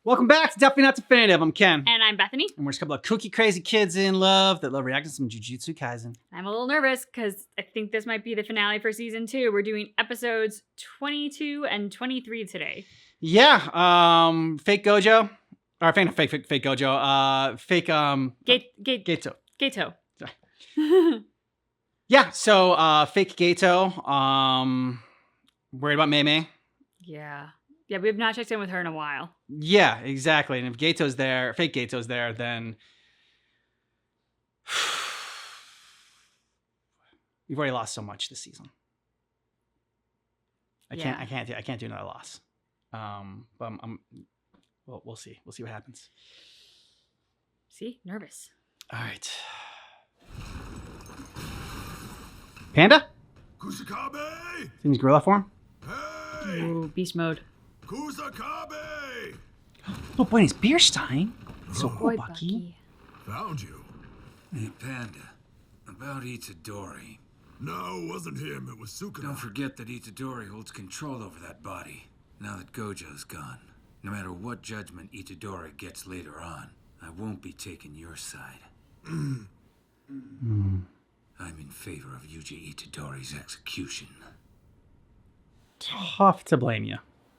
Welcome back to Definitely Not Definitive. I'm Ken. And I'm Bethany. And we're just a couple of kooky, crazy kids in love that love reacting to some Jujutsu Kaisen. I'm a little nervous because I think this might be the finale for season 2. We're doing episodes 22 and 23 today. Yeah. Fake Gojo. Or fake Gojo. Fake Gato. Gato. Sorry. Yeah, so fake Gato. Worried about Mei. Yeah. Yeah, we have not checked in with her in a while. Yeah, exactly. And if Gato's there, fake Gato's there, then we've already lost so much this season. I can't do another loss. But we'll see. We'll see what happens. See? Nervous. All right. Panda? Kusakabe! Seems gorilla form. Hey! Ooh, beast mode. Kusakabe! Oh, boy, it's Bierstein. So Boy, Bucky. Found you. Hey, Panda. About Itadori. No, it wasn't him. It was Sukuna. Don't forget that Itadori holds control over that body, now that Gojo's gone. No matter what judgment Itadori gets later on, I won't be taking your side. I'm in favor of Yuji Itadori's execution. Tough to blame you.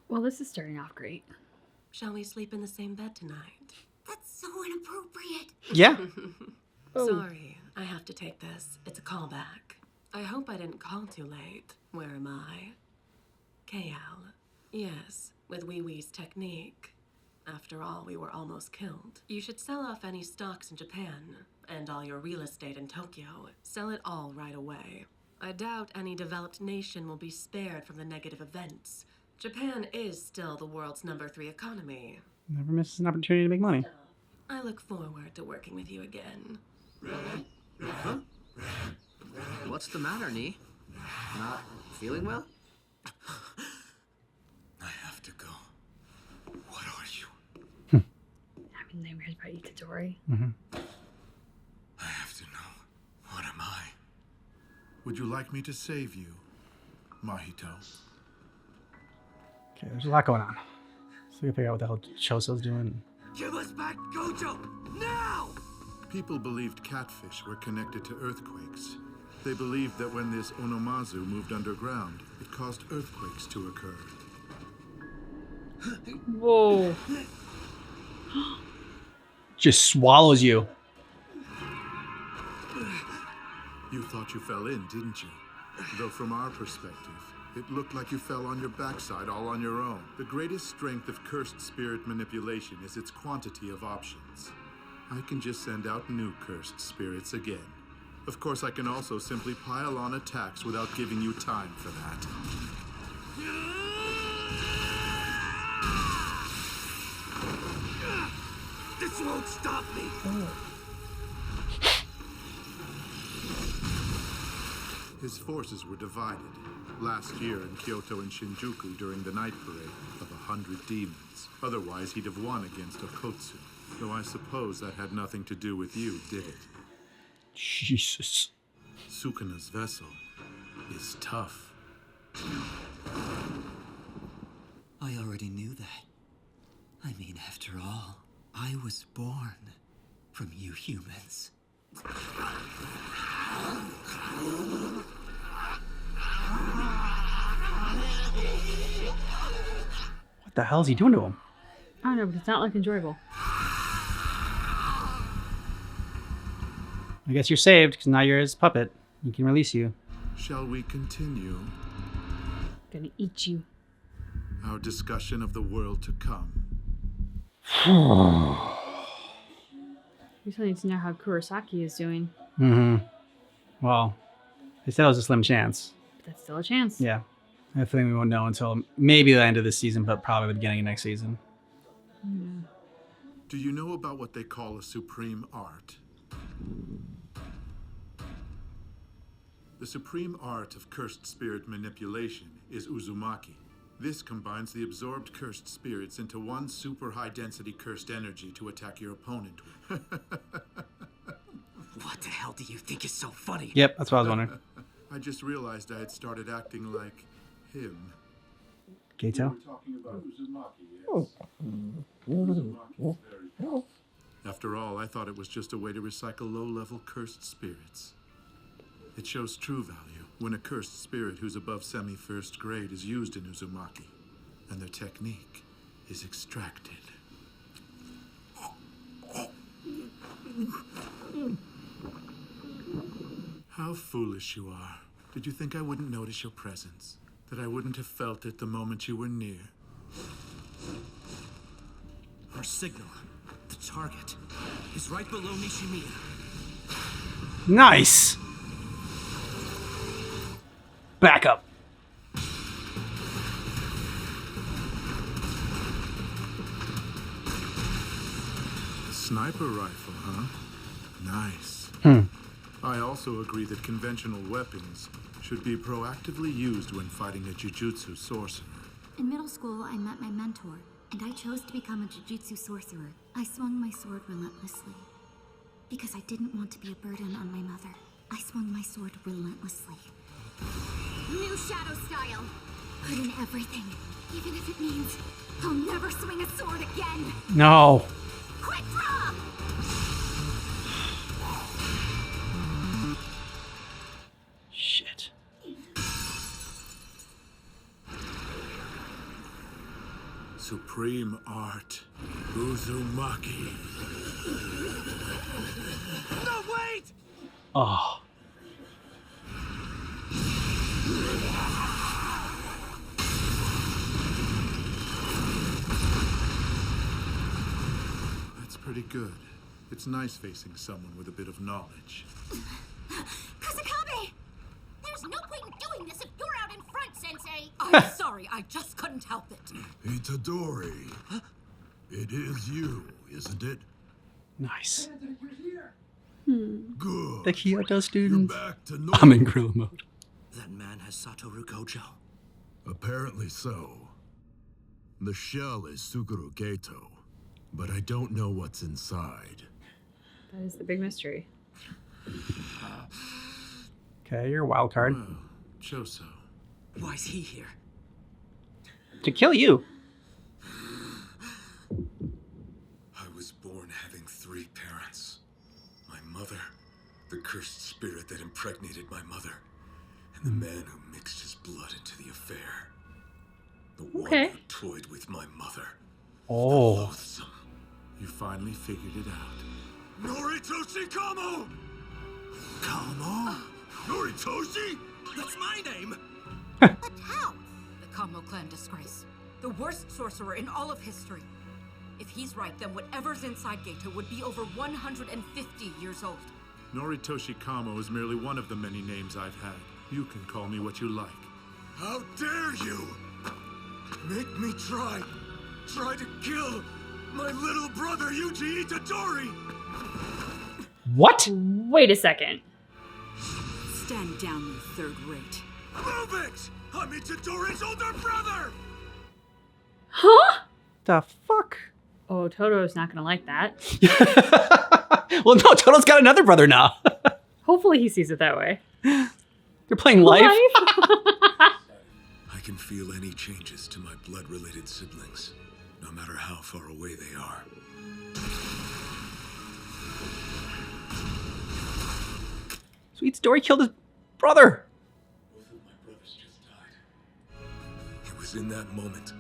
Well, this is starting off great. Shall we sleep in the same bed tonight? That's so inappropriate. Yeah. Sorry, I have to take this. It's a callback. I hope I didn't call too late. Where am I? Kayal. Yes, with Wee Wee's technique. After all, we were almost killed. You should sell off any stocks in Japan, and all your real estate in Tokyo. Sell it all right away. I doubt any developed nation will be spared from the negative events. Japan is still the world's #3 economy. Never misses an opportunity to make money. I look forward to working with you again. Huh? What's the matter, Nee? Not feeling well? I have to go. What are you? Having nightmares about Itadori. I have to know. What am I? Would you like me to save you, Mahito? Okay, there's a lot going on. So we can figure out what the hell Choso's doing. Give us back Gojo! Now! People believed catfish were connected to earthquakes. They believed that when this Onomazu moved underground, it caused earthquakes to occur. Whoa. Just swallows you. You thought you fell in, didn't you? Though from our perspective, it looked like you fell on your backside all on your own. The greatest strength of cursed spirit manipulation is its quantity of options. I can just send out new cursed spirits again. Of course, I can also simply pile on attacks without giving you time for that. This won't stop me! His forces were divided. Last year in Kyoto and Shinjuku during the night parade of 100 demons. Otherwise, he'd have won against Okotsu. Though I suppose that had nothing to do with you, did it? Jesus. Sukuna's vessel is tough. I already knew that. I mean, after all, I was born from you humans. What the hell is he doing to him? I don't know, but it's not like enjoyable. I guess you're saved because now you're his puppet. He can release you. Shall we continue Gonna eat you. our discussion of the world to come? We still need to know how Kurosaki is doing. Well, they said it was a slim chance. But that's still a chance. Yeah. I think we won't know until maybe the end of this season, but probably the beginning of next season. Do you know about what they call a supreme art? The supreme art of cursed spirit manipulation is Uzumaki. This combines the absorbed cursed spirits into one super high density cursed energy to attack your opponent with. What the hell do you think is so funny? Yep, that's what I was wondering. I just realized I had started acting like him. Gato. After all, I thought it was just a way to recycle low-level cursed spirits. It shows true value when a cursed spirit who's above semi-first grade is used in Uzumaki, and their technique is extracted. How foolish you are. Did you think I wouldn't notice your presence? That I wouldn't have felt it the moment you were near? Our signal, the target, is right below Nishimiya. Nice. Back up. Sniper rifle, huh? Nice. I also agree that conventional weapons should be proactively used when fighting a Jujutsu sorcerer. In middle school, I met my mentor, and I chose to become a Jujutsu sorcerer. I swung my sword relentlessly. Because I didn't want to be a burden on my mother. I swung my sword relentlessly. New shadow style. Put in everything, even if it means I'll never swing a sword again. No. Quick draw! Shit. Supreme art. Uzumaki. No, wait! Oh. That's pretty good. It's nice facing someone with a bit of knowledge. Kusakabe! There's no point in doing this if you're out in front, Sensei! I'm sorry, I just couldn't help it. Itadori. It is you, isn't it? Nice. Good. The Kyoto You're students. back to I'm in normal. gorilla mode. That man has Satoru Gojo. Apparently so. The shell is Suguru Geto, but I don't know what's inside. That is the big mystery. Okay, you're a wild card. Well, Choso. Why's he here? To kill you. I was born having 3 parents. My mother, the cursed spirit that impregnated my mother, and the man who mixed his blood into the affair. The one Okay. who toyed with my mother. Oh. Loathsome. You finally figured it out. Noritoshi Kamo! Kamo? Noritoshi? That's my name! But how? The Kamo clan disgrace. The worst sorcerer in all of history. If he's right, then whatever's inside Geto would be over 150 years old. Noritoshi Kamo is merely one of the many names I've had. You can call me what you like. How dare you! Make me try to kill my little brother Yuji Itadori! What? Wait a second. Stand down, you third rate. Move it! I'm Itadori's older brother! Huh? The fuck? Oh, Totoro's not gonna like that. Well, no, Toto's got another brother now. Hopefully he sees it that way. You're playing life? I can feel any changes to my blood-related siblings, no matter how far away they are. Sweet Story killed his brother. Both of my brothers just died. It was in that moment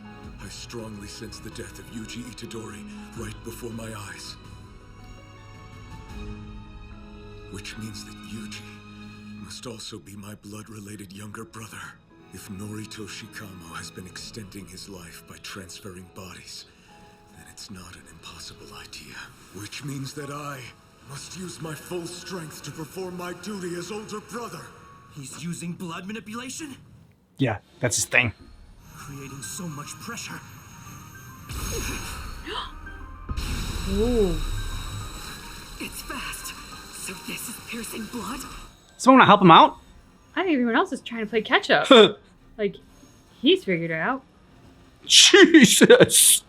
I strongly sensed the death of Yuji Itadori right before my eyes. Which means that Yuji must also be my blood-related younger brother. If Noritoshi Kamo has been extending his life by transferring bodies, then it's not an impossible idea. Which means that I must use my full strength to perform my duty as older brother. He's using blood manipulation? Yeah, that's his thing. Creating so much pressure. Ooh. It's fast. So this is piercing blood? Someone want to help him out? I think everyone else is trying to play catch up. Like, he's figured it out. Jesus.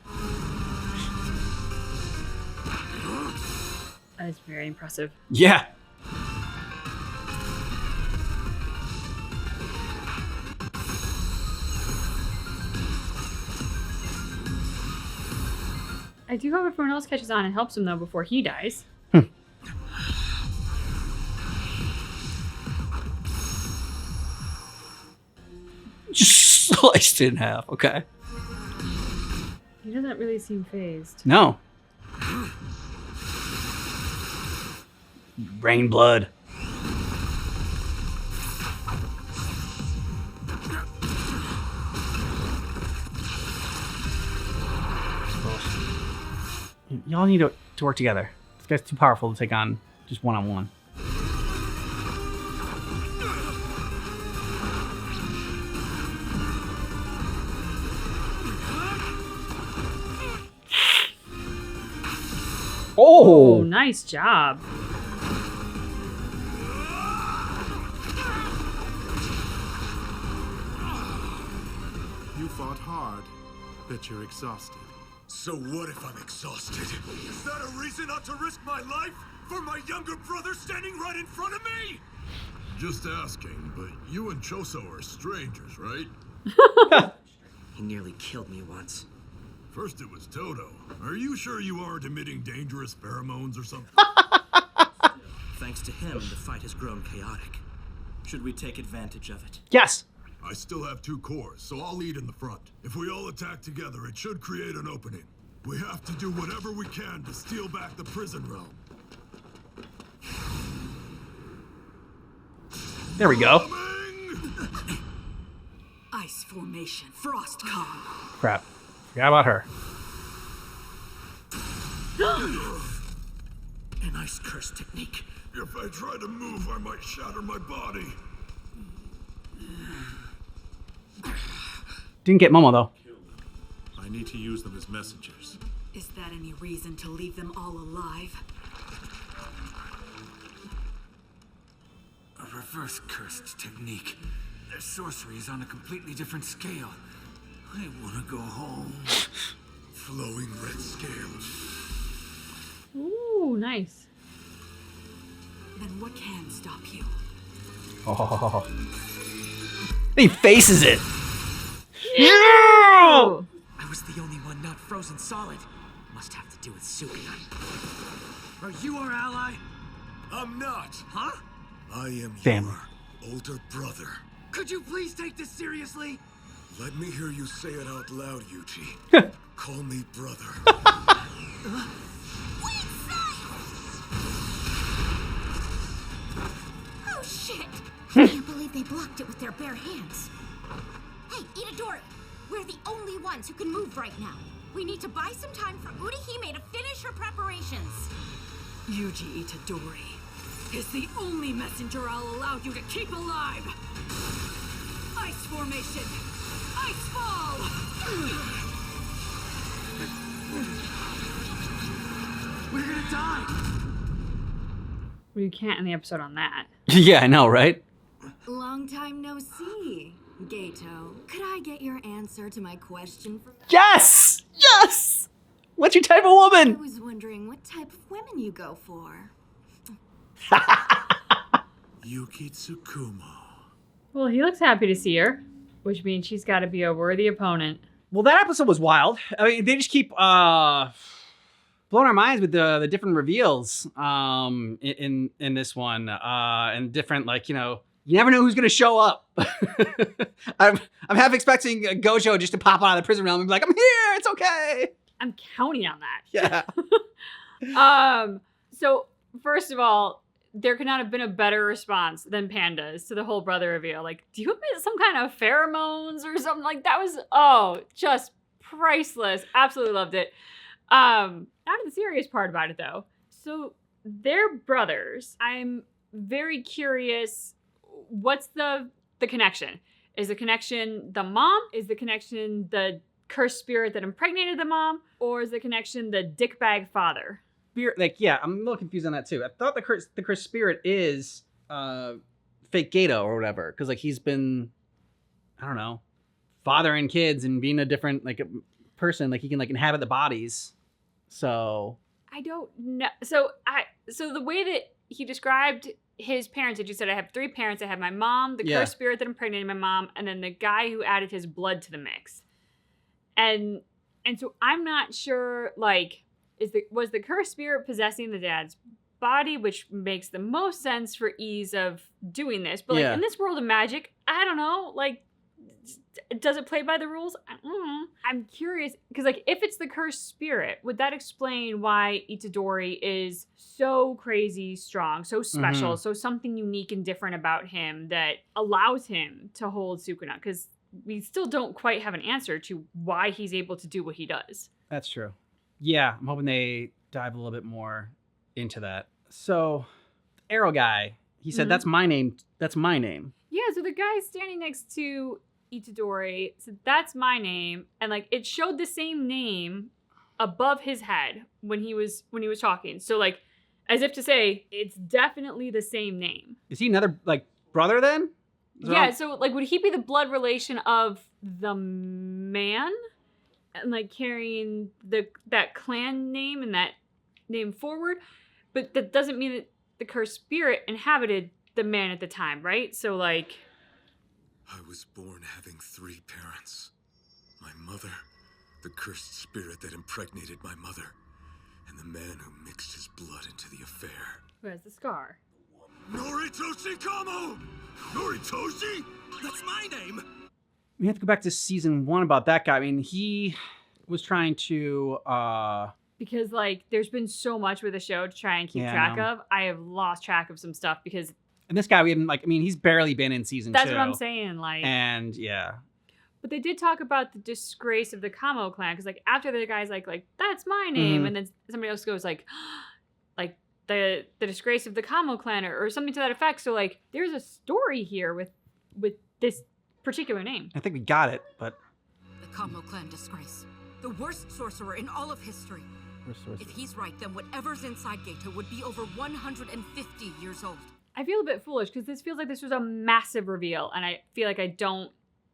That is very impressive. Yeah. I do hope everyone else catches on and helps him, though, before he dies. Just sliced in half. Okay. He doesn't really seem phased. No. Rain blood. Y'all need to work together. This guy's too powerful to take on just one-on-one. Oh, nice job. You fought hard, but you're exhausted. So what if I'm exhausted? Is that a reason not to risk my life for my younger brother standing right in front of me? Just asking, but you and Choso are strangers, right? He nearly killed me once. First it was Toto. Are you sure you aren't emitting dangerous pheromones or something? Thanks to him, the fight has grown chaotic. Should we take advantage of it? Yes. I still have 2 cores, so I'll lead in the front. If we all attack together, it should create an opening. We have to do whatever we can to steal back the prison realm. There we go. Ice formation, frost calm. Crap. Forgot about her. An ice curse technique. If I try to move, I might shatter my body. Didn't get Momo though. I need to use them as messengers. Is that any reason to leave them all alive? A reverse cursed technique. Their sorcery is on a completely different scale. I want to go home. Flowing red scales. Ooh, nice. Then what can stop you? Oh. He faces it. No! I was the only one not frozen solid. Must have to do with Sukian. Are you our ally? I'm not. Huh? I am Damn. your older brother. Could you please take this seriously? Let me hear you say it out loud, Yuji. Call me brother. Oh shit! I can't believe they blocked it with their bare hands. Hey, Itadori! We're the only ones who can move right now. We need to buy some time for Urahime to finish her preparations. Yuji Itadori is the only messenger I'll allow you to keep alive. Ice formation! Ice fall! We're gonna die! Well, you can't end the episode on that. Yeah, I know, right? Long time no see, Gato. Could I get your answer to my question for Yes! Yes! What's your type of I woman? was wondering what type of women you go for. Yuki Tsukumo. Well, he looks happy to see her, which means she's got to be a worthy opponent. Well, that episode was wild. I mean, they just keep blowing our minds with the different reveals in this one, and different, like, you know, you never know who's gonna show up. I'm half expecting Gojo just to pop out of the prison realm and be like, I'm here, it's okay. I'm counting on that. Yeah. So first of all, there could not have been a better response than Panda's to the whole brother reveal. Like, do you emit some kind of pheromones or something? Like, that was, just priceless. Absolutely loved it. Not the serious part about it, though. So they're brothers. I'm very curious, what's the connection? Is the connection the mom? Is the connection the cursed spirit that impregnated the mom? Or is the connection the dickbag father? Like, yeah, I'm a little confused on that too. I thought the cursed spirit is fake Gato or whatever, because like he's been, I don't know, fathering kids and being a different like a person. Like he can like inhabit the bodies. So I don't know. So the way that he described his parents, that you said, I have 3 parents. I have my mom, the cursed spirit that impregnated my mom, and then the guy who added his blood to the mix. And And so I'm not sure, like, was the cursed spirit possessing the dad's body, which makes the most sense for ease of doing this. But, like, in this world of magic, I don't know, like, does it play by the rules? I don't know. I'm curious, because, like, if it's the cursed spirit, would that explain why Itadori is so crazy strong, so special, so something unique and different about him that allows him to hold Sukuna? Because we still don't quite have an answer to why he's able to do what he does. That's true. Yeah, I'm hoping they dive a little bit more into that. So, Arrow guy, he said, that's my name. That's my name. Yeah, so the guy standing next to Itadori said, that's my name. And, like, it showed the same name above his head when he was talking. So, like, as if to say, it's definitely the same name. Is he another, like, brother then? Yeah, so, like, would he be the blood relation of the man? And, like, carrying that clan name and that name forward? But that doesn't mean that the cursed spirit inhabited the man at the time, right? So, like... I was born having 3 parents. My mother, the cursed spirit that impregnated my mother, and the man who mixed his blood into the affair. Who has the scar? Noritoshi Kamo! Noritoshi? That's my name! We have to go back to season 1 about that guy. I mean, he was trying to... Because, like, there's been so much with the show to try and keep track of. I have lost track of some stuff because... And this guy, we haven't, like, I mean, he's barely been in season 2. That's what I'm saying, like... And, yeah. But they did talk about the disgrace of the Kamo clan, because, like, after the guy's like, that's my name, and then somebody else goes, like, like, the disgrace of the Kamo clan, or something to that effect. So, like, there's a story here with this particular name. I think we got it, but... The Kamo clan disgrace. The worst sorcerer in all of history. If he's right, then whatever's inside Geto would be over 150 years old. I feel a bit foolish because this feels like this was a massive reveal, and I feel like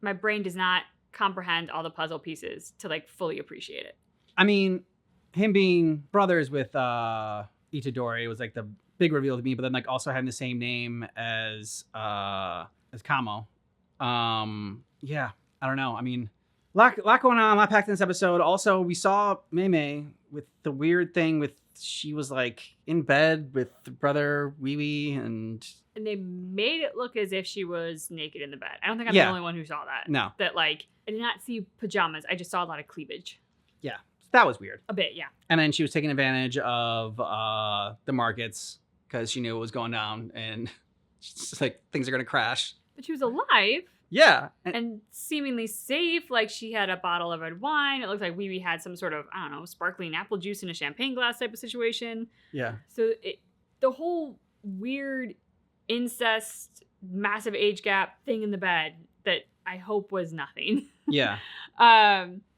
my brain does not comprehend all the puzzle pieces to, like, fully appreciate it. I mean, him being brothers with Itadori was, like, the big reveal to me, but then, like, also having the same name as Kamo. Yeah, I don't know. I mean, lot going on, a lot packed in this episode. Also, we saw Mei with the weird thing with she was, like, in bed with brother Wee Wee, and they made it look as if she was naked in the bed. I don't think I'm the only one who saw that. No. That, like, I did not see pajamas. I just saw a lot of cleavage. Yeah, that was weird. A bit, yeah. And then she was taking advantage of the markets because she knew what was going down, and just, like, things are going to crash. But she was alive. Yeah. And seemingly safe. Like, she had a bottle of red wine. It looked like Wee Wee had some sort of, I don't know, sparkling apple juice in a champagne glass type of situation. Yeah. So the whole weird incest, massive age gap thing in the bed that I hope was nothing. Yeah.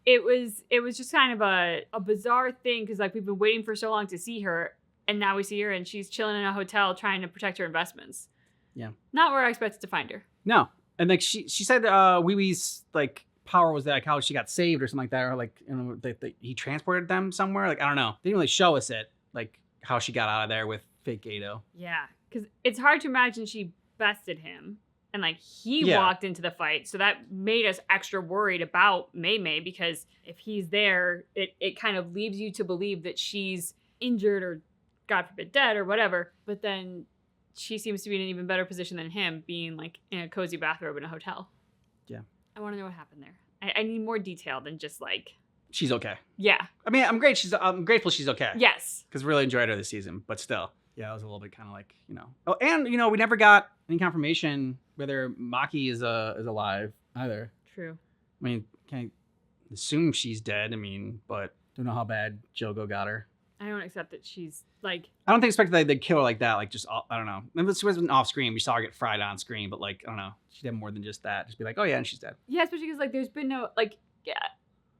It was just kind of a bizarre thing because, like, we've been waiting for so long to see her, and now we see her and she's chilling in a hotel trying to protect her investments. Yeah. Not where I expected to find her. No. And, like, she said Wee Wee's, like, power was, like, how she got saved or something like that, or, like, you know, he transported them somewhere. Like, I don't know. They didn't really show us it, like, how she got out of there with fake Geto. Yeah, because it's hard to imagine she bested him and, like, he walked into the fight. So that made us extra worried about Mei because if he's there, it kind of leaves you to believe that she's injured or, God forbid, dead or whatever. But then she seems to be in an even better position than him, being, like, in a cozy bathrobe in a hotel. Yeah. I want to know what happened there. I need more detail than just, like... She's okay. Yeah. I mean, I'm grateful she's okay. Yes. Because we really enjoyed her this season, but still. Yeah, it was a little bit kind of like, you know. Oh, and, you know, we never got any confirmation whether Maki is alive either. True. I mean, can I assume she's dead? I mean, but don't know how bad Jogo got her. I don't accept that she's, like... I don't think expect that they'd kill her like that. Like, just, I don't know. Maybe she wasn't off screen. We saw her get fried on screen, but, like, I don't know. She'd have more than just that. Just be like, oh, yeah, and she's dead. Yeah, especially because, like, there's been no, like,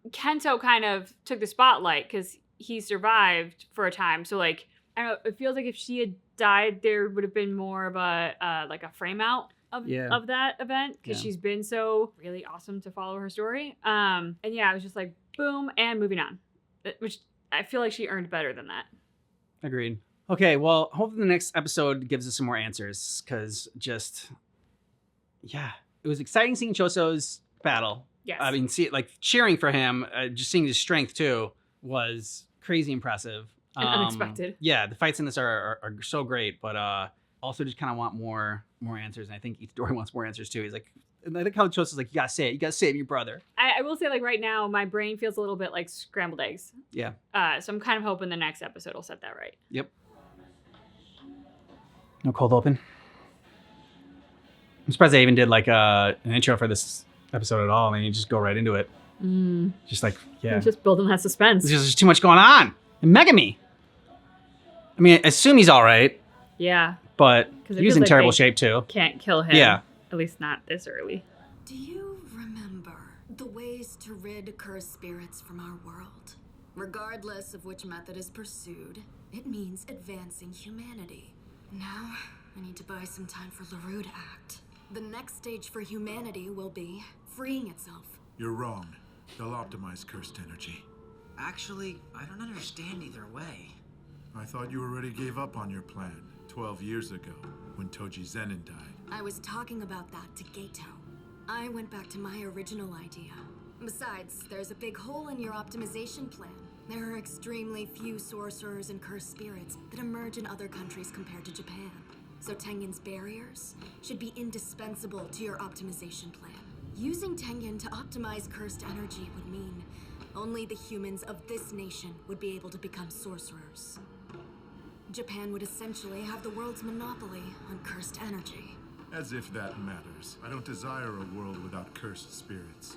Kento kind of took the spotlight because he survived for a time. So, like, I don't know. It feels like if she had died, there would have been more of a, like, a frame out of that event because she's been so really awesome to follow her story. And, yeah, it was just like, boom, and moving on. Which... I feel like she earned better than that. Agreed. Okay, well, hopefully the next episode gives us some more answers, because just, yeah. It was exciting seeing Choso's battle Yes. I mean, cheering for him, just seeing his strength too was crazy impressive. And unexpected. Yeah, the fights in this are so great, but also just kind of want more answers. And I think Itadori wants more answers too. He's like, and I think how Choso's like, you gotta say it. You gotta save your brother. I will say, like, right now, my brain feels a little bit like scrambled eggs. Yeah. So I'm kind of hoping the next episode will set that right. Yep. No cold open. I'm surprised they even did like an intro for this episode at all, and you just go right into it. Just like, yeah. I'm just building that suspense. There's just too much going on. And Megami. I mean, I assume he's all right, Yeah. but it he was feels in like terrible they shape too. Can't kill him. Yeah. At least not this early. Do you remember the ways to rid cursed spirits from our world? Regardless of which method is pursued, it means advancing humanity. Now, I need to buy some time for LaRue to act. The next stage for humanity will be freeing itself. You're wrong. They'll optimize cursed energy. Actually, I don't understand either way. I thought you already gave up on your plan 12 years ago when Toji Zenin died. I was talking about that to Geto. I went back to my original idea. Besides, there's a big hole in your optimization plan. There are extremely few sorcerers and cursed spirits that emerge in other countries compared to Japan. So Tengen's barriers should be indispensable to your optimization plan. Using Tengen to optimize cursed energy would mean only the humans of this nation would be able to become sorcerers. Japan would essentially have the world's monopoly on cursed energy. As if that matters. I don't desire a world without cursed spirits.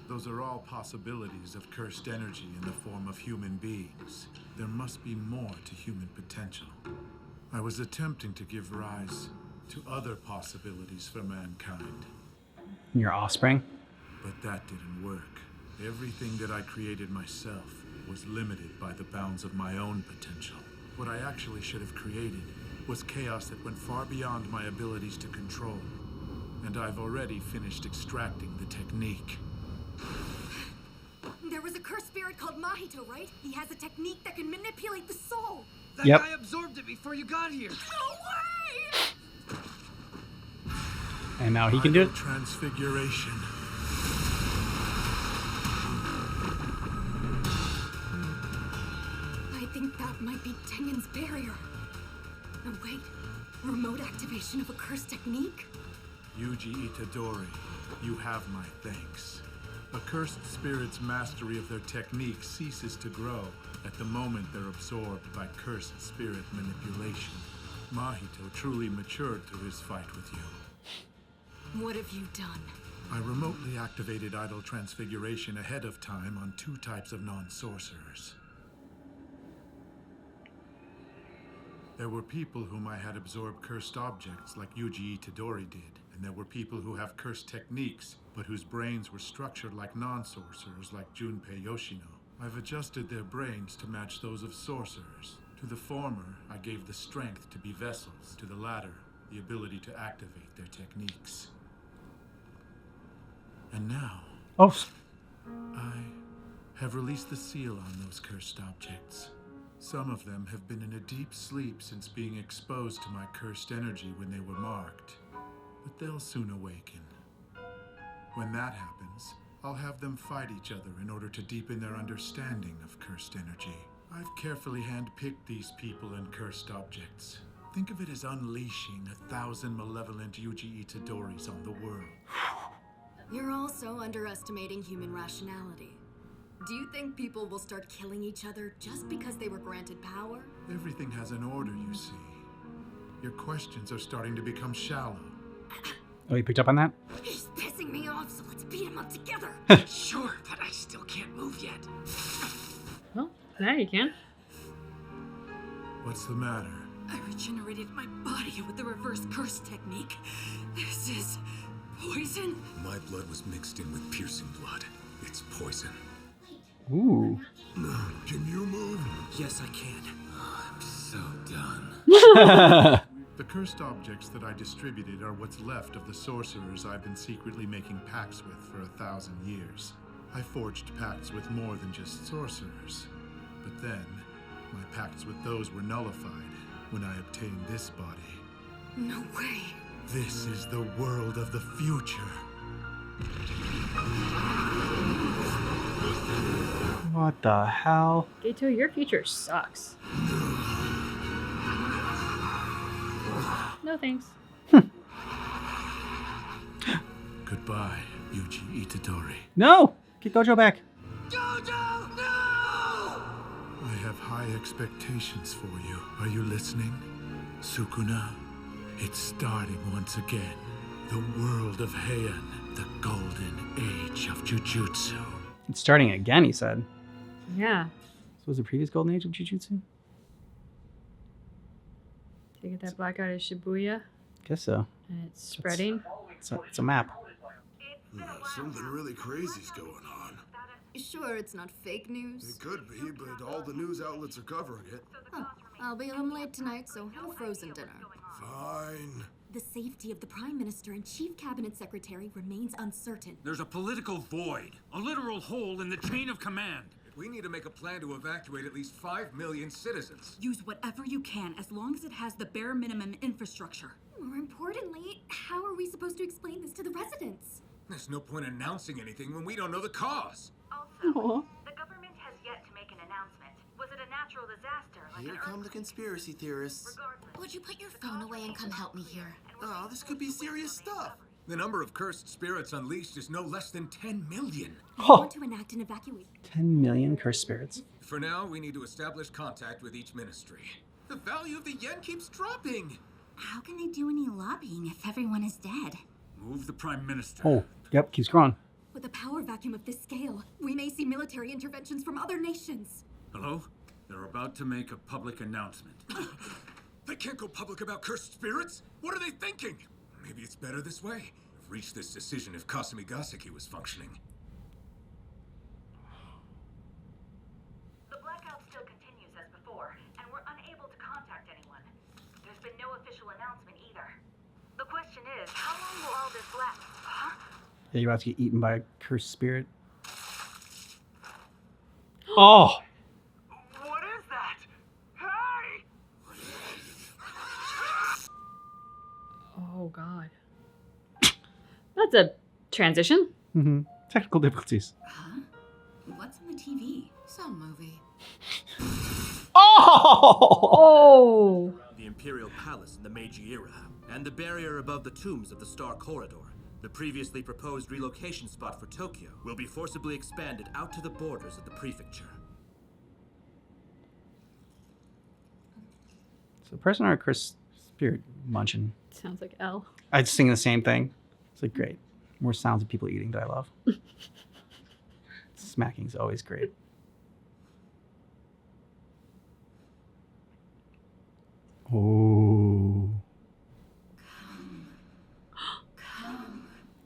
Those are all possibilities of cursed energy in the form of human beings. There must be more to human potential. I was attempting to give rise to other possibilities for mankind. Your offspring? But that didn't work. Everything that I created myself was limited by the bounds of my own potential. What I actually should have created was chaos that went far beyond my abilities to control. And I've already finished extracting the technique. There was a cursed spirit called Mahito, right? He has a technique that can manipulate the soul. That Yep. guy absorbed it before you got here. No way! And now he can do it? Transfiguration. I think that might be Tengen's barrier. No, wait. Remote activation of a cursed technique? Yuji Itadori, you have my thanks. A cursed spirit's mastery of their technique ceases to grow at the moment they're absorbed by cursed spirit manipulation. Mahito truly matured through his fight with you. What have you done? I remotely activated idol transfiguration ahead of time on 2 types of non-sorcerers. There were people whom I had absorbed cursed objects like Yuji Itadori did, and there were people who have cursed techniques, but whose brains were structured like non-sorcerers like Junpei Yoshino. I've adjusted their brains to match those of sorcerers. To the former, I gave the strength to be vessels. To the latter, the ability to activate their techniques. And now, I have released the seal on those cursed objects. Some of them have been in a deep sleep since being exposed to my cursed energy when they were marked. But they'll soon awaken. When that happens, I'll have them fight each other in order to deepen their understanding of cursed energy. I've carefully handpicked these people and cursed objects. Think of it as unleashing 1,000 malevolent Yuji Itadoris on the world. You're also underestimating human rationality. Do you think people will start killing each other just because they were granted power? Everything has an order, you see. Your questions are starting to become shallow. Oh, you picked up on that? He's pissing me off, so let's beat him up together. Sure, but I still can't move yet. Well, now you can. What's the matter? I regenerated my body with the reverse curse technique. This is poison? My blood was mixed in with piercing blood. It's poison. Ooh. Can you move? Yes, I can. I'm so done. The cursed objects that I distributed are what's left of the sorcerers I've been secretly making pacts with for 1,000 years. I forged pacts with more than just sorcerers. But then, my pacts with those were nullified when I obtained this body. No way. This is the world of the future. What the hell? Gato, your future sucks. No thanks. Goodbye, Yuji Itadori. No! Get Gojo back. Jojo, no! I have high expectations for you. Are you listening? Sukuna, it's starting once again. The world of Heian, the golden age of Jujutsu. It's starting again, he said. Yeah. So was the previous golden age of Jujutsu? Did you get that blackout of Shibuya? Guess so. And it's spreading. It's a map. Something really crazy's going on. Sure, it's not fake news. It could be, but all the news outlets are covering it. Oh, I'll be home late tonight, so have a frozen dinner. Fine. The safety of the Prime Minister and Chief Cabinet Secretary remains uncertain. There's a political void, a literal hole in the chain of command. We need to make a plan to evacuate at least 5 million citizens. Use whatever you can as long as it has the bare minimum infrastructure. More importantly, how are we supposed to explain this to the residents? There's no point announcing anything when we don't know the cause. Aw. The government has yet to make an announcement. Was it a natural disaster? Like Here come the conspiracy theorists. Would you put your phone away and come help me here? Oh, this could be serious stuff. The number of cursed spirits unleashed is no less than 10 million. I want to enact an evacuation. 10 million cursed spirits. For now, we need to establish contact with each ministry. The value of the yen keeps dropping. How can they do any lobbying if everyone is dead? Move the Prime Minister. Oh, yep, keeps growing. With a power vacuum of this scale, we may see military interventions from other nations. Hello? They're about to make a public announcement. They can't go public about cursed spirits? What are they thinking? Maybe it's better this way. We've reached this decision if Kasumi Gaseki was functioning. The blackout still continues as before, and we're unable to contact anyone. There's been no official announcement either. The question is, how long will all this last? Huh? Yeah, you're about to get eaten by a cursed spirit. Oh! What is that? Hey! Oh, God. That's a transition. Mm-hmm. Technical difficulties. Huh? What's on the TV? Some movie. Oh! Oh! The Imperial Palace in the Meiji era, and the barrier above the tombs of the Star Corridor. The previously proposed relocation spot for Tokyo will be forcibly expanded out to the borders of the prefecture. So person or a cursed spirit munching? Sounds like L. I'd sing the same thing. It's like great. More sounds of people eating that I love. Smacking's always great. Oh.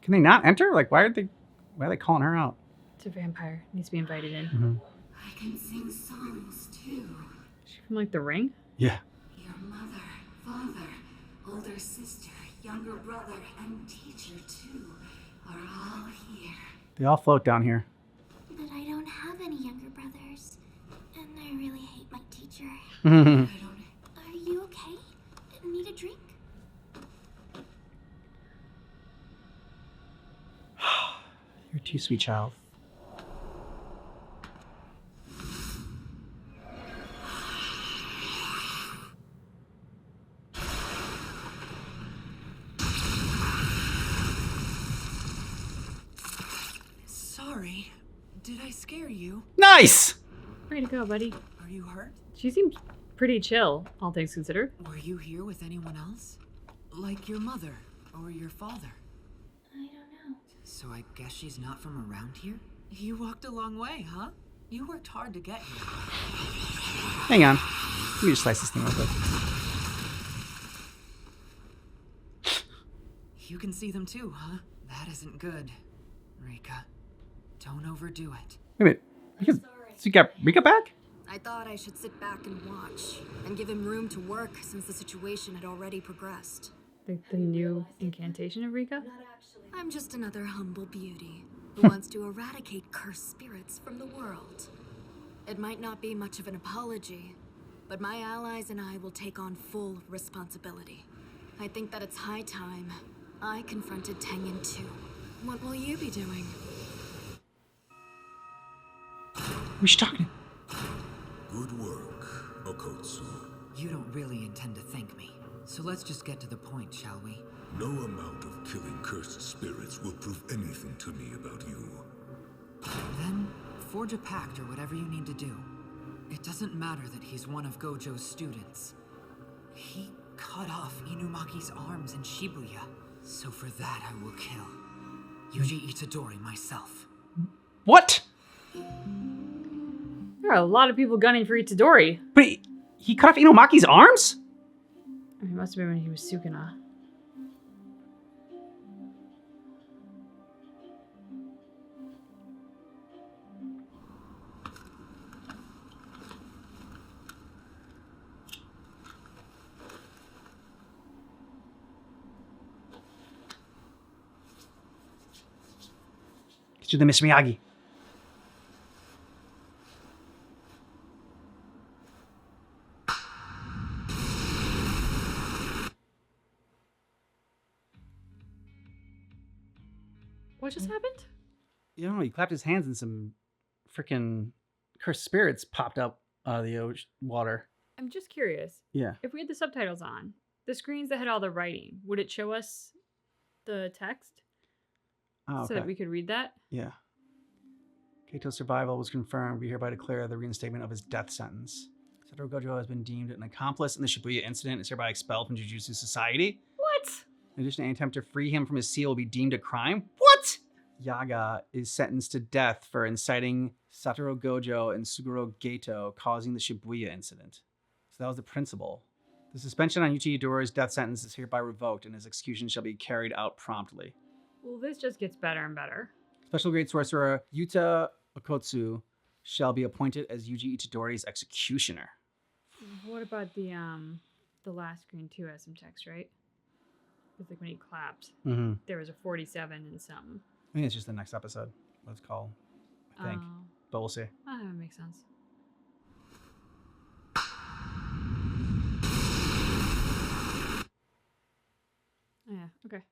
Can they not enter? Like, why are they calling her out? It's a vampire. Needs to be invited in. Mm-hmm. I can sing songs too. Is she from like The Ring? Yeah. Your mother, father, older sister, younger brother, and teacher too are all here. They all float down here. But I don't have any younger brothers, and I really hate my teacher. You're Are you okay? Need a drink? too sweet, child. Sorry. Did I scare you? Nice! Way to go, buddy. Are you hurt? She seems pretty chill, all things considered. Were you here with anyone else? Like your mother or your father? I don't know. So I guess she's not from around here? You walked a long way, huh? You worked hard to get here. Hang on. Let me just slice this thing real quick. You can see them too, huh? That isn't good. Rika, don't overdo it. Wait a minute. So you got Rika back? I thought I should sit back and watch, and give him room to work since the situation had already progressed. The new incantation of Rika? I'm just another humble beauty who wants to eradicate cursed spirits from the world. It might not be much of an apology, but my allies and I will take on full responsibility. I think that it's high time I confronted Tengen too. What will you be doing? Who's she talking to? Good work, Okotsu. You don't really intend to thank me. So let's just get to the point, shall we? No amount of killing cursed spirits will prove anything to me about you. Then, forge a pact or whatever you need to do. It doesn't matter that he's one of Gojo's students. He cut off Inumaki's arms in Shibuya. So for that, I will kill Yuji Itadori myself. What? There are a lot of people gunning for Itadori. But he cut off Inumaki's arms? It must have been when he was Sukuna. Get you the Miss Miyagi. What just happened? You know, he clapped his hands and some freaking cursed spirits popped up out of the water. I'm just curious. Yeah. If we had the subtitles on, the screens that had all the writing, would it show us the text? Oh, okay. So that we could read that? Yeah. Kato's survival was confirmed. We hereby declare the reinstatement of his death sentence. Satoru Gojo has been deemed an accomplice in the Shibuya incident and is hereby expelled from Jujutsu Society. What? In addition, any attempt to free him from his seal will be deemed a crime. What? Yaga is sentenced to death for inciting Satoru Gojo and Suguro Gato, causing the Shibuya incident. So that was the principal. The suspension on Yuji Itadori's death sentence is hereby revoked, and his execution shall be carried out promptly. Well, this just gets better and better. Special grade sorcerer Yuta Okotsu shall be appointed as Yuji Itadori's executioner. What about the last screen too has some text, right? It's like when he clapped. Mm-hmm. There was a 47 and something. I think it's just the next episode. What it's called, I think. But we'll see. Oh, that makes sense. Yeah, okay.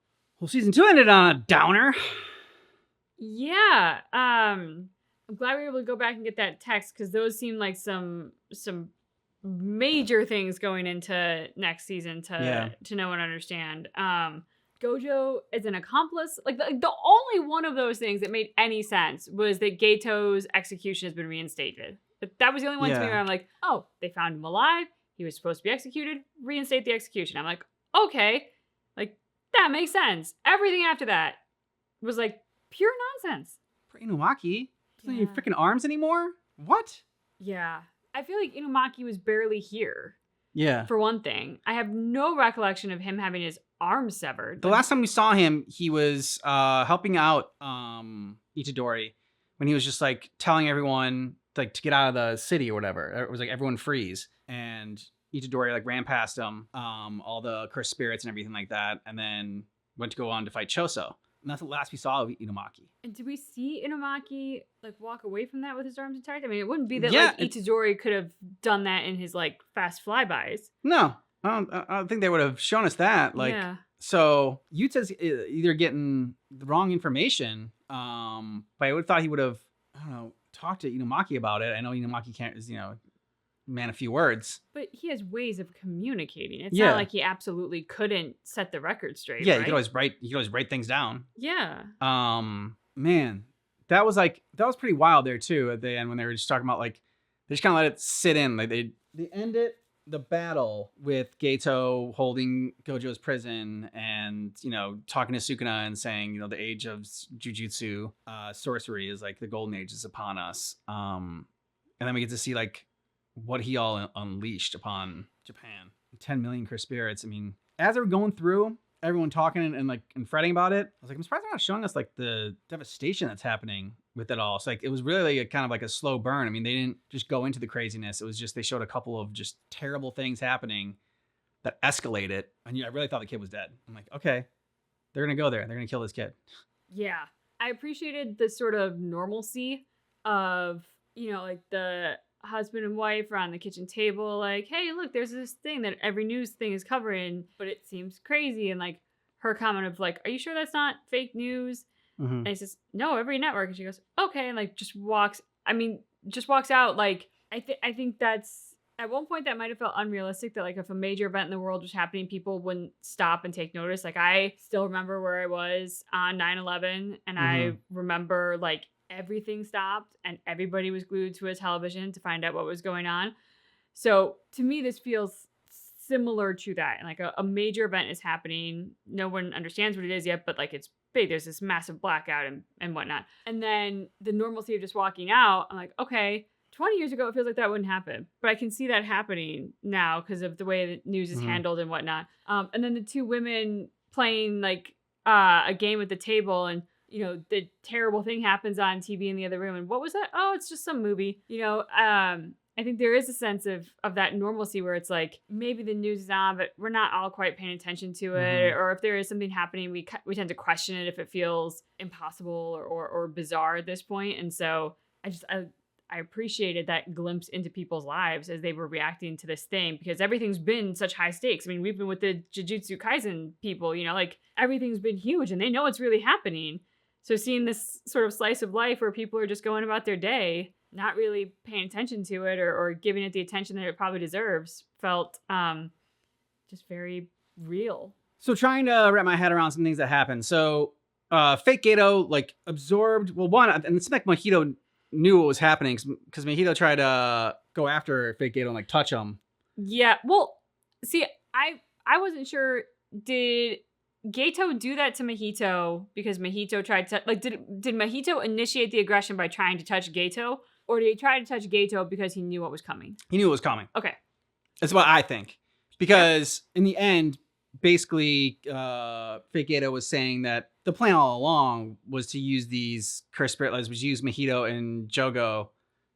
Well, season 2 ended on a downer. Yeah. I'm glad we were able to go back and get that text because those seem like some major things going into next season to know and understand. Gojo is an accomplice. Like the only one of those things that made any sense was that Gato's execution has been reinstated. That was the only one to me where I'm like, oh, they found him alive. He was supposed to be executed. Reinstate the execution. I'm like, okay, like that makes sense. Everything after that was like pure nonsense. For Inumaki, doesn't he have freaking arms anymore? What? Yeah, I feel like Inumaki was barely here. Yeah. For one thing, I have no recollection of him having his arm severed. The last time we saw him, he was helping out Itadori when he was just like telling everyone like to get out of the city or whatever. It was like everyone freeze, and Itadori like ran past him, all the cursed spirits and everything like that, and then went to go on to fight Choso. And that's the last we saw of Inumaki. And did we see Inumaki like walk away from that with his arms intact? I mean, it wouldn't be that like Itadori could have done that in his like fast flybys. No, I don't think they would have shown us that. Like, so Yuta's either getting the wrong information, but I would have thought he would have, I don't know, talked to Inumaki about it. I know Inumaki can't, man a few words. But he has ways of communicating. It's not like he absolutely couldn't set the record straight. Yeah, right? you could always write things down. Yeah. Man, that was pretty wild there too at the end when they were just talking about like they just kind of let it sit in. Like they ended the battle with Gato holding Gojo's prison and talking to Sukuna and saying the age of Jujutsu sorcery is like the golden age is upon us. And then we get to see like what he all unleashed upon Japan. 10 million cursed spirits. I mean, as they were going through, everyone talking and fretting about it, I was like, I'm surprised they're not showing us like the devastation that's happening with it all. So like, it was really a kind of like a slow burn. I mean, they didn't just go into the craziness. It was just, they showed a couple of just terrible things happening that escalated. And I really thought the kid was dead. I'm like, okay, they're going to go there. They're going to kill this kid. Yeah. I appreciated the sort of normalcy of, like the husband and wife are on the kitchen table like, hey, look, there's this thing that every news thing is covering, but it seems crazy. And like her comment of like, are you sure that's not fake news? Mm-hmm. And he says, no, every network. And she goes, okay. And like just walks. I mean, just walks out. Like, I think that's, at one point that might have felt unrealistic, that like if a major event in the world was happening, people wouldn't stop and take notice. Like, I still remember where I was on 9/11, and I remember like everything stopped and everybody was glued to a television to find out what was going on. So to me, this feels similar to that. And like a major event is happening. No one understands what it is yet, but like it's big. There's this massive blackout and whatnot. And then the normalcy of just walking out, I'm like, okay, 20 years ago, it feels like that wouldn't happen. But I can see that happening now because of the way the news is handled and whatnot. And then the two women playing like a game at the table, and you know, the terrible thing happens on TV in the other room. And what was that? Oh, it's just some movie. You know, I think there is a sense of that normalcy where it's like, maybe the news is on, but we're not all quite paying attention to it. Or if there is something happening, we tend to question it if it feels impossible or bizarre at this point. And so I appreciated that glimpse into people's lives as they were reacting to this thing, because everything's been such high stakes. I mean, we've been with the Jujutsu Kaisen people, you know, like everything's been huge and they know it's really happening. So seeing this sort of slice of life where people are just going about their day, not really paying attention to it or giving it the attention that it probably deserves, felt just very real. So trying to wrap my head around some things that happened. So Fake Gato like absorbed, well, one, and it's like Mahito knew what was happening because Mahito tried to go after Fake Gato and like touch him. Yeah, well, see, I wasn't sure, did Gato do that to Mahito because Mahito tried to, like, did Mahito initiate the aggression by trying to touch Gato, or did he try to touch Gato because he knew what was coming? He knew it was coming. Okay. That's what I think. Because in the end, basically, Fake Gato was saying that the plan all along was to use these cursed spirit letters, was use Mahito and Jogo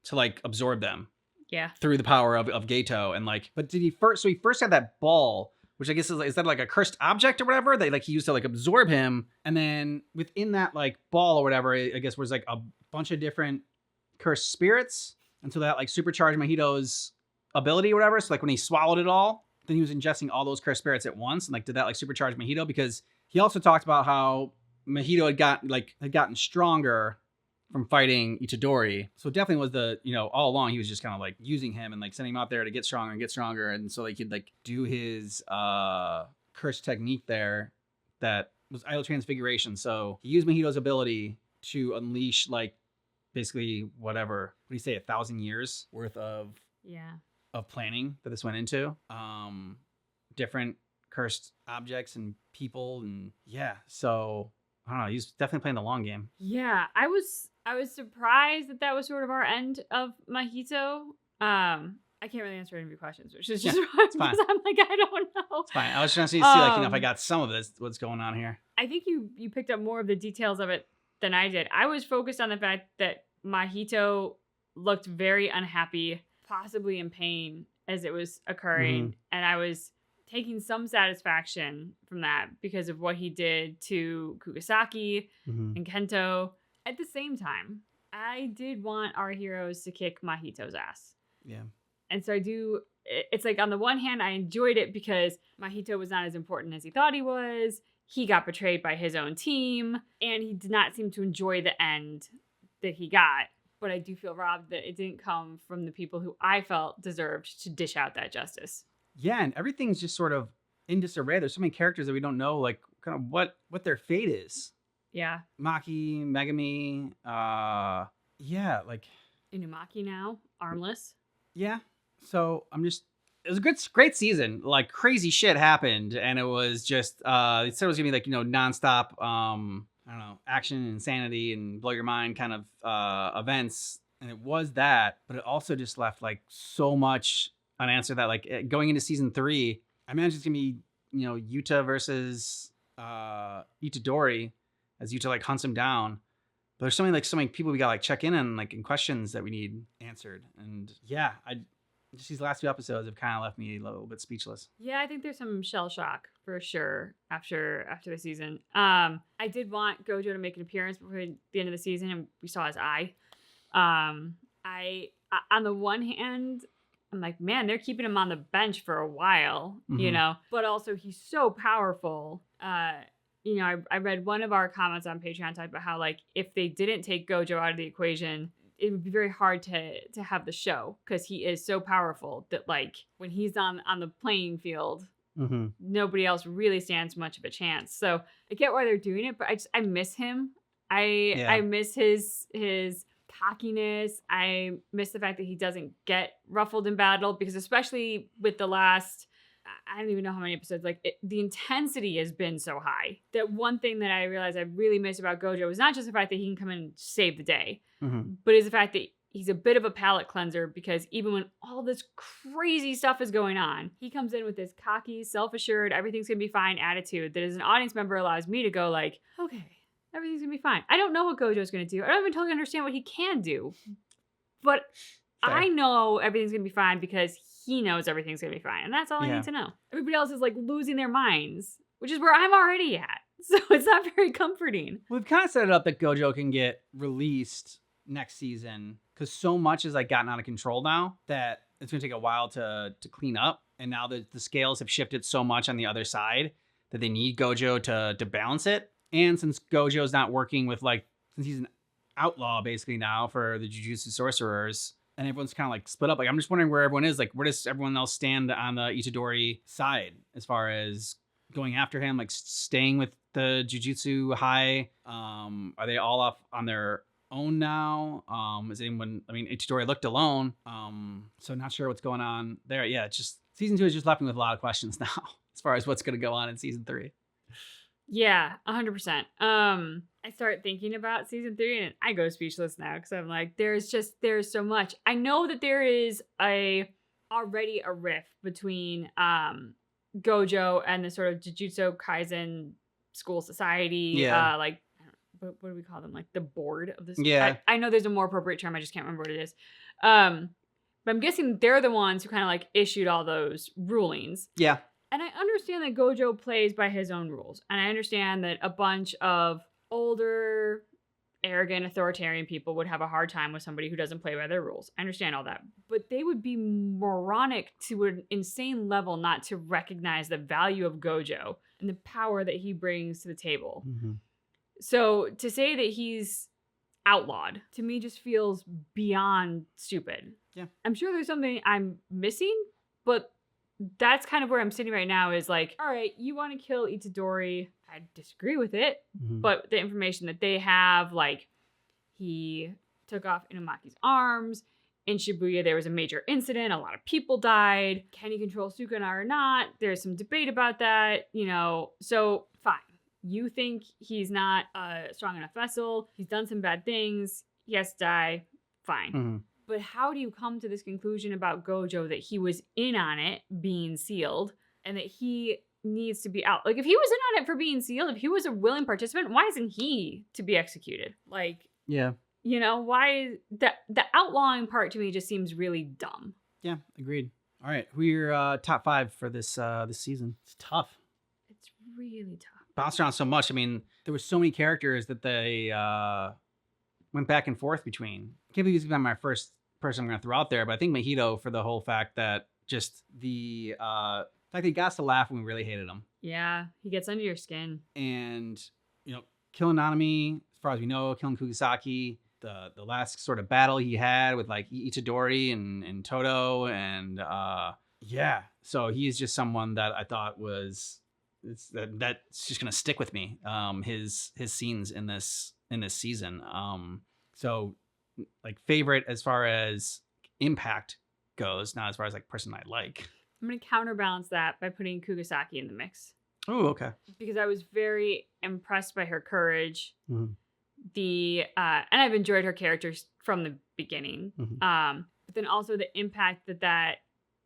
to like absorb them. Yeah. Through the power of Gato. And like, but did he first, so he first had that ball, which I guess is that like a cursed object or whatever that like he used to like absorb him. And then within that like ball or whatever, I guess was like a bunch of different cursed spirits. And so that like supercharged Mahito's ability or whatever. So like when he swallowed it all, then he was ingesting all those cursed spirits at once. And like, did that like supercharge Mahito? Because he also talked about how Mahito had gotten stronger from fighting Itadori. So it definitely was the, you know, all along he was just kind of like using him and like sending him out there to get stronger and get stronger. And so like he'd like do his cursed technique there that was idle transfiguration. So he used Mahito's ability to unleash like basically whatever, what do you say, 1,000 years worth of planning that this went into. Different cursed objects and people, and so I don't know, he's definitely playing the long game. Yeah, I was surprised that was sort of our end of Mahito. I can't really answer any of your questions, which is just it's fine. because I'm like, I don't know. It's fine. I was trying to see like, you know, if I got some of this, what's going on here. I think you picked up more of the details of it than I did. I was focused on the fact that Mahito looked very unhappy, possibly in pain as it was occurring. And I was taking some satisfaction from that because of what he did to Kugasaki and Kento. At the same time, I did want our heroes to kick Mahito's ass. Yeah. And so it's like on the one hand, I enjoyed it because Mahito was not as important as he thought he was. He got betrayed by his own team, and he did not seem to enjoy the end that he got. But I do feel robbed that it didn't come from the people who I felt deserved to dish out that justice. Yeah, and everything's just sort of in disarray. There's so many characters that we don't know, like, kind of what their fate is. Yeah. Maki, Megami, like... Inumaki now, armless. Yeah. So it was a great season. Like, crazy shit happened, and it was just, it said it was gonna be like, you know, nonstop, I don't know, action, insanity, and blow your mind kind of events. And it was that, but it also just left like so much unanswered that like going into season 3, I imagine it's gonna be, you know, Yuta versus Itadori as Yuta like hunts him down. But there's so many people we got like check in on, like, in questions that we need answered. And yeah, just these last few episodes have kind of left me a little bit speechless. Yeah, I think there's some shell shock for sure after the season. I did want Gojo to make an appearance before the end of the season, and we saw his eye. I on the one hand, I'm like, man, they're keeping him on the bench for a while, you know, but also he's so powerful. You know, I read one of our comments on Patreon talking about how, like, if they didn't take Gojo out of the equation, it would be very hard to have the show because he is so powerful that like when he's on the playing field, nobody else really stands much of a chance. So I get why they're doing it, but I miss him. I miss his cockiness. I miss the fact that he doesn't get ruffled in battle because especially with the last, I don't even know how many episodes, the intensity has been so high that one thing that I realized I really miss about Gojo is not just the fact that he can come in and save the day, but is the fact that he's a bit of a palate cleanser because even when all this crazy stuff is going on, he comes in with this cocky, self-assured, everything's gonna be fine attitude that as an audience member allows me to go like, okay, everything's gonna be fine. I don't know what Gojo's gonna do. I don't even totally understand what he can do, but fair. I know everything's gonna be fine because he knows everything's gonna be fine, and that's all I need to know. Everybody else is like losing their minds, which is where I'm already at. So it's not very comforting. We've kind of set it up that Gojo can get released next season because so much has like gotten out of control now that it's gonna take a while to clean up. And now that the scales have shifted so much on the other side that they need Gojo to balance it. And since Gojo's not working with since he's an outlaw basically now for the Jujutsu sorcerers, and everyone's kind of like split up. Like, I'm just wondering where everyone is. Like, where does everyone else stand on the Itadori side as far as going after him, like staying with the Jujutsu High? Are they all off on their own now? Is anyone, Itadori looked alone. So not sure what's going on there. Yeah, it's just, season 2 is just left me with a lot of questions now as far as what's going to go on in season 3. Yeah, 100%. I start thinking about season 3 and I go speechless now because I'm like, there's so much. I know that there is already a rift between Gojo and the sort of Jujutsu Kaisen school society. Yeah. What do we call them? Like the board of this. Yeah. I know there's a more appropriate term. I just can't remember what it is. But I'm guessing they're the ones who kind of like issued all those rulings. Yeah. And I understand that Gojo plays by his own rules. And I understand that a bunch of older, arrogant, authoritarian people would have a hard time with somebody who doesn't play by their rules. I understand all that. But they would be moronic to an insane level not to recognize the value of Gojo and the power that he brings to the table. So to say that he's outlawed, to me just feels beyond stupid. Yeah. I'm sure there's something I'm missing, but that's kind of where I'm sitting right now is like, all right, you want to kill Itadori. I disagree with it, but the information that they have, like he took off Inumaki's arms. In Shibuya, there was a major incident. A lot of people died. Can he control Sukuna or not? There's some debate about that, so fine. You think he's not a strong enough vessel. He's done some bad things. He has to die. Fine. But how do you come to this conclusion about Gojo that he was in on it being sealed and that he needs to be out? Like, if he was in on it for being sealed, if he was a willing participant, why isn't he to be executed? Yeah. Why the outlawing part to me just seems really dumb. Yeah, agreed. All right, who are your top 5 for this season? It's tough. It's really tough. Bounced around so much. There were so many characters that they went back and forth between. I can't believe he's been my first person I'm going to throw out there, but I think Mahito for the whole fact that just the fact that he got us to laugh when we really hated him. Yeah, he gets under your skin. And, killing Nanami, as far as we know, killing Kugisaki, the last sort of battle he had with like Itadori and Toto, and yeah. So he's just someone that I thought was that's just gonna stick with me. His scenes in this season. So like favorite as far as impact goes, not as far as like person I like. I'm gonna counterbalance that by putting Kugisaki in the mix. Oh, okay. Because I was very impressed by her courage. And I've enjoyed her characters from the beginning. But then also the impact that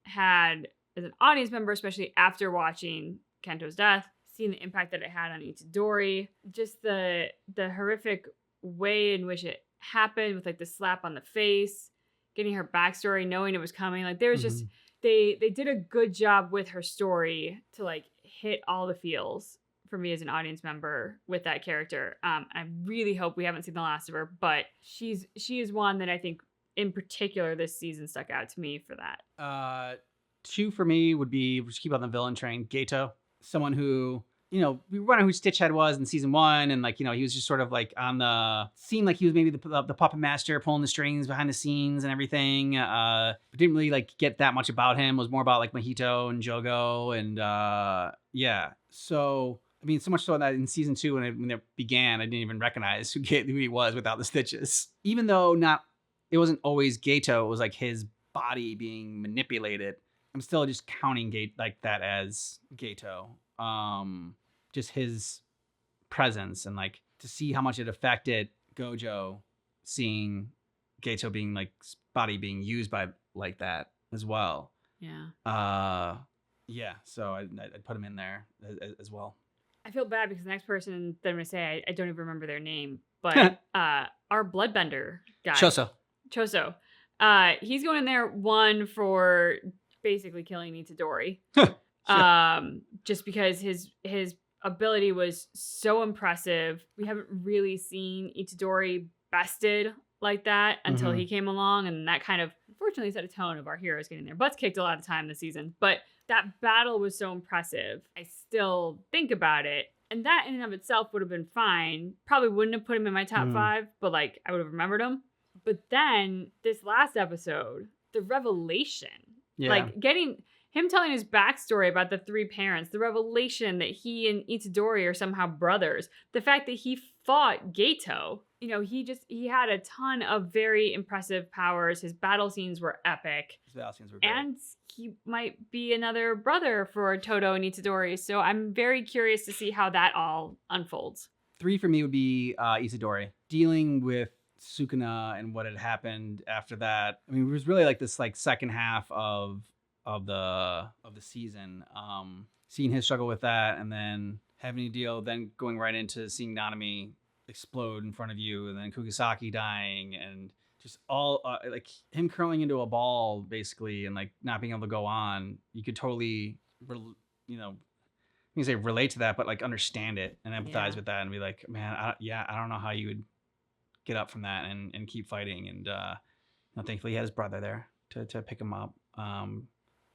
had as an audience member, especially after watching Kento's death, seeing the impact that it had on Itadori, just the horrific way in which it happened with like the slap on the face, getting her backstory, knowing it was coming. Like there was just they did a good job with her story to like hit all the feels for me as an audience member with that character. I really hope we haven't seen the last of her, but she is one that I think in particular this season stuck out to me for that. 2 for me would be, just keep on the villain train, Geto. Someone who we were wondering who Stitchhead was in season 1, and like, he was just sort of like on the seemed like he was maybe the puppet master pulling the strings behind the scenes and everything. But didn't really like get that much about him. It was more about like Mahito and Jogo, and So I mean, so much so that in season 2, when it began, I didn't even recognize who he was without the stitches. Even though it wasn't always Gato, it was like his body being manipulated. I'm still just counting that as Gato. Just his presence, and like to see how much it affected Gojo, seeing Gato being like body being used by like that as well. Yeah. So I'd put him in there as well. I feel bad because the next person that I'm gonna say, I don't even remember their name, but our bloodbender guy, Choso. He's going in there, one, for basically killing Itadori. Just because his ability was so impressive. We haven't really seen Itadori bested like that until he came along, and that kind of unfortunately set a tone of our heroes getting their butts kicked a lot of time this season. But that battle was so impressive. I still think about it, and that in and of itself would have been fine. Probably wouldn't have put him in my top 5, but like I would have remembered him. But then this last episode, the revelation, like getting him telling his backstory about the 3 parents, the revelation that he and Itadori are somehow brothers, the fact that he fought Gato, he had a ton of very impressive powers. His battle scenes were epic. His battle scenes were great. And he might be another brother for Todo and Itadori. So I'm very curious to see how that all unfolds. 3 for me would be Itadori. Dealing with Sukuna and what had happened after that. I mean, it was really like this like second half of the season, seeing his struggle with that, and then having to deal, then going right into seeing Nanami explode in front of you, and then Kugisaki dying, and just all like him curling into a ball basically, and like not being able to go on. You could totally say relate to that, but like understand it and empathize with that, and be like, man, I don't know how you would get up from that and keep fighting. And thankfully he had his brother there to pick him up.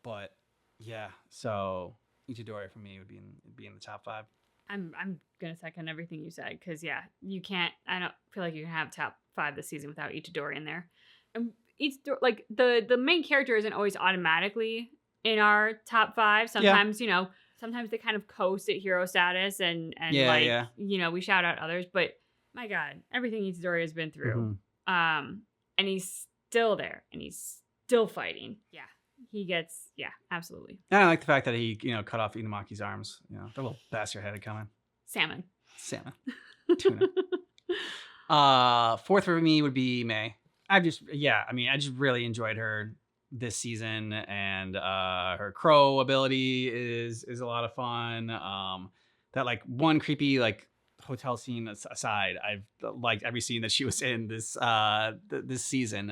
But yeah, so Itadori for me would be in the top 5. I'm gonna second everything you said, because you can't. I don't feel like you can have top 5 this season without Itadori in there. And Itadori, like the main character isn't always automatically in our top 5. Sometimes sometimes they kind of coast at hero status, and we shout out others. But my God, everything Itadori has been through, and he's still there, and he's still fighting. Yeah. He gets, absolutely. And I like the fact that he, cut off Inumaki's arms. The little bastard had it coming. Salmon. Tuna. 4th for me would be May. I just really enjoyed her this season, and her crow ability is a lot of fun. That like one creepy like hotel scene aside, I've liked every scene that she was in this season.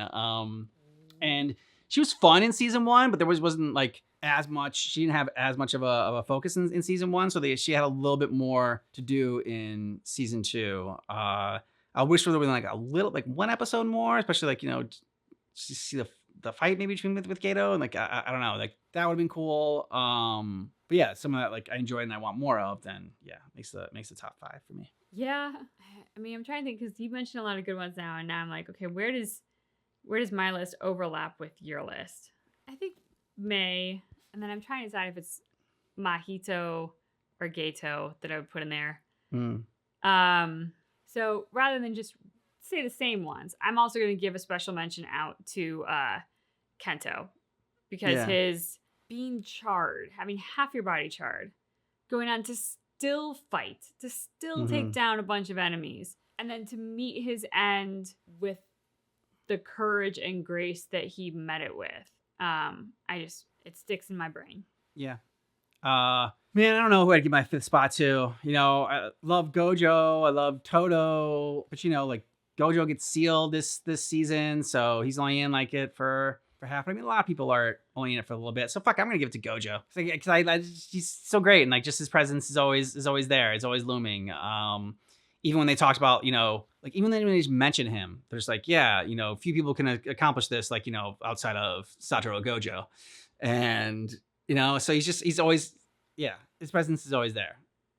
And she was fun in season 1, but there wasn't like as much. She didn't have as much of a focus in season 1, so she had a little bit more to do in season 2. I wish there would have been like a little, like one episode more, especially like to see the fight maybe between with Gato, and like I don't know, like that would have been cool. But yeah, some of that like I enjoyed and I want more of. Then makes the top 5 for me. Yeah, I mean I'm trying to think, because you mentioned a lot of good ones now, and now I'm like, okay, where does my list overlap with your list? I think May, and then I'm trying to decide if it's Mahito or Gato that I would put in there. So rather than just say the same ones, I'm also going to give a special mention out to Kento, because his being charred, having half your body charred, going on to still fight, to still take down a bunch of enemies, and then to meet his end with the courage and grace that he met it with. It sticks in my brain. Yeah. Man, I don't know who I'd give my 5th spot to. I love Gojo. I love Todo. But like Gojo gets sealed this season, so he's only in like it for half. I mean, a lot of people are only in it for a little bit. So fuck, I'm gonna give it to Gojo. Because he's so great, and like just his presence is always there. It's always looming. Even when they talked about, like even when they just mention him, there's like, few people can accomplish this, like, outside of Satoru Gojo. And, so he's always, his presence is always there.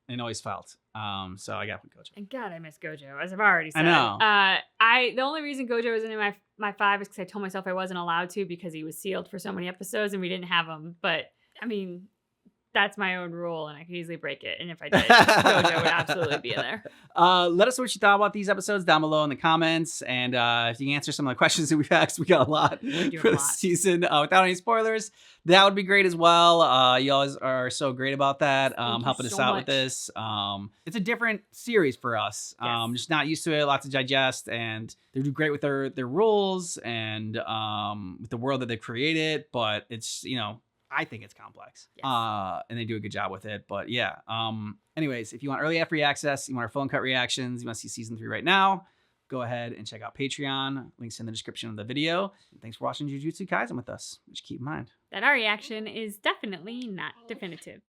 and always felt. So I got Gojo. And God, I miss Gojo, as I've already said. I know. The only reason Gojo isn't in my 5 is because I told myself I wasn't allowed to because he was sealed for so many episodes and we didn't have him. But I mean, that's my own rule, and I could easily break it. And if I did, Gojo would absolutely be in there. Let us know what you thought about these episodes down below in the comments. And if you can answer some of the questions that we've asked, we got a lot for this season without any spoilers. That would be great as well. You always are so great about that, helping us out with this. It's a different series for us. Yes. Just not used to it, lots to digest, and they do great with their rules and with the world that they've created. But it's, I think it's complex. Yes. And they do a good job with it. But yeah. Anyways, if you want early free access, you want our full and cut reactions, you want to see season 3 right now, go ahead and check out Patreon. Links in the description of the video. And thanks for watching Jujutsu Kaisen with us. Just keep in mind that our reaction is definitely not definitive.